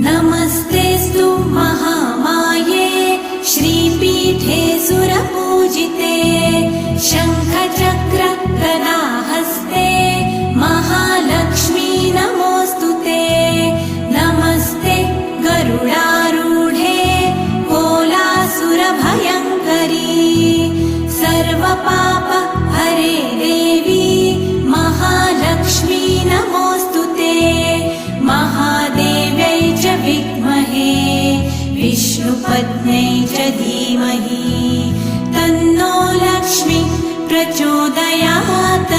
नमस्तेऽस्तु महामाये श्रीपीठे सुरपूजिते शङ्खचक्र गदाहस्ते महालक्ष्मी नमोऽस्तुते। नमस्ते गरुडारूढे कोलासुरभयङ्करी सर्वपाप हरे देवी महालक्ष्मी नमोऽस्तुते। महादेव्यै च विद्महे विष्णुपत्न्यै च धीमहि तन्नो लक्ष्मी प्रचोदयात्।